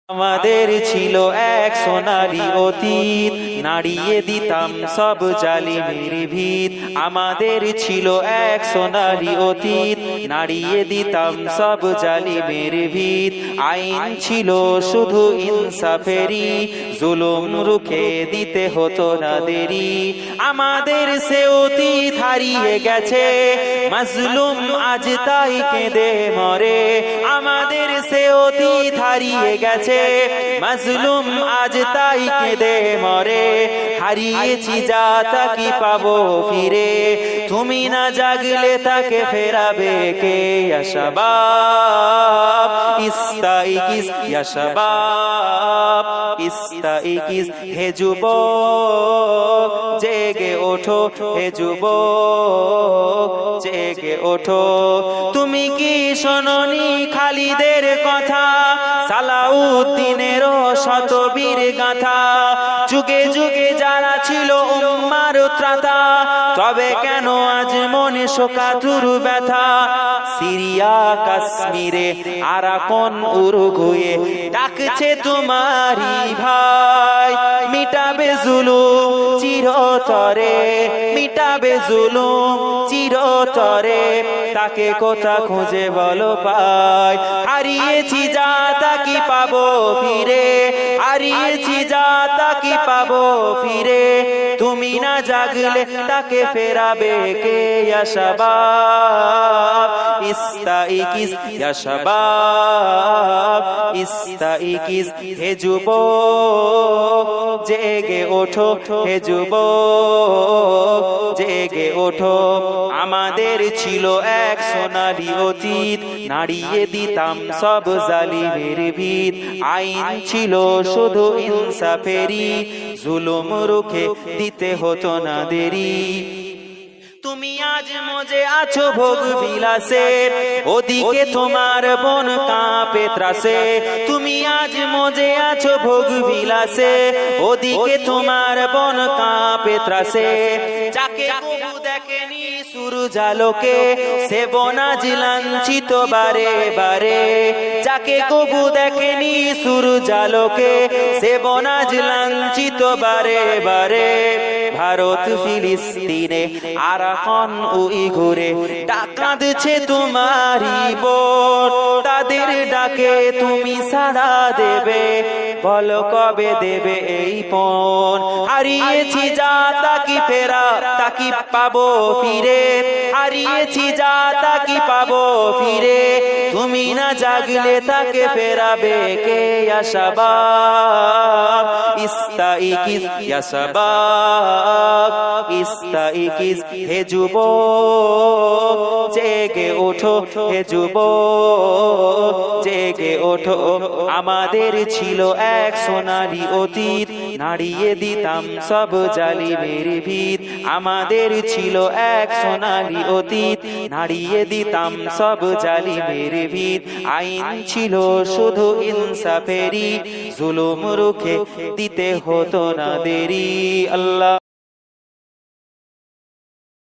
আমাদের ছিল এক সোনালী অতীত, নাড়িয়ে দিতাম সব জালিমের ভিত। আমাদের ছিল এক সোনালী অতীত, নাড়িয়ে দিতাম সব জালিমের ভিত। আইন ছিল শুধু ইনসাফেরই, জুলুম রুখে দিতে হতো না দেরি। আমাদের সে অতীত হারিয়ে গেছে, মাজলুম আজ তাই কেঁদে মরে। আমাদের সে অতীত হারিয়ে গেছে, মাজলুম আজ তাই কেঁদে মরে। হারিয়েছি যা তা কি পাবো ফিরে, তুমি না জাগলে তাকে ফেরাবে কে? ইয়া শাবাব ইস্তাইকিস, ইয়া শাবাব ইস্তাইকিস। হে যুবক জেগে ওঠো, হে যুবক জেগে ওঠো। তুমি কি শোনোনি খালিদের কথা, সালাউদ্দিনের শতবীর গাথা? যুগে যুগে যারা ছিল উম্মার ত্রাতা, তবে কেন আজ মনে শোকাতুর ব্যথা? সিরিয়া কাশ্মীরে আরাকান উরুগুয়ে ডাকছে তোমারই ভাই। মিটাবে জুলুম চিরতরে, মিটাবে জুলুম চিরতরে। তাকে কোথা খুঁজে বলো পাই? হারিয়েছি যা তা কি পাবো ফিরে, হারিয়েছি যা তা কি পাবো ফিরে। তুমি না জাগলে তাকে ফেরাবে কে? ইয়া শাবাব ইস্তাইকিস, ইয়া শাবাব ইস্তাইকিস। হে যুবক জেগে ওঠো, হে যুবক জেগে ওঠো। আমাদের ছিল এক সোনালী অতীত, নাড়িয়ে দিতাম সব জালিমের ভিত। আইন ছিল শুধু ইনসাফেরই, জুলুম রুখে দিতে হতো না দেরি। তুমি আজ মজে আছো ভোগ বিলাসে, ওদিকে তোমার বোন কাঁপে ত্রাসে। তুমি আজ মজে আছো ভোগ বিলাসে, ওদিকে তোমার বোন কাঁপে ত্রাসে। যাকে কবু দেখেনি সূর্যালোকে, সে বোন আজ লাঞ্ছিত বারে বারে। যাকে কবু দেখেনি সূর্যালোকে, সে বোন আজ লাঞ্ছিত বারে বারে। ভারত ফিলিস্তিনে আরাকান উইঘুরে ডাকাচ্ছে তোমারই বোন। তাদের ডাকে তুমি সাড়া দেবে, বলো কবে দেবে এই পণ? হারিয়েছি যা তা কি ফেরা, তা কি পাবো ফিরে? হারিয়েছি যা তা কি পাবো ফিরে? তুমি না জাগলে তাকে ফেরাবে কে? ইয়া শাবাব ইস্তাইকিস, ইয়া শাবাব ইস্তাইকিস। হে যুবক জেগে ওঠো, হে যুবক জেগে ওঠো। আমাদের ছিল এক সোনালী অতীত, নাড়িয়ে দিতাম সব জালিমের ভিত। আমাদের ছিল এক সোনালী অতীত, নাড়িয়ে দিতাম সব জালিমের ভিত। আইন ছিল শুধু ইনসাফেরই, জুলুম রুখে দিতে হতো না দেরি। আল্লাহ।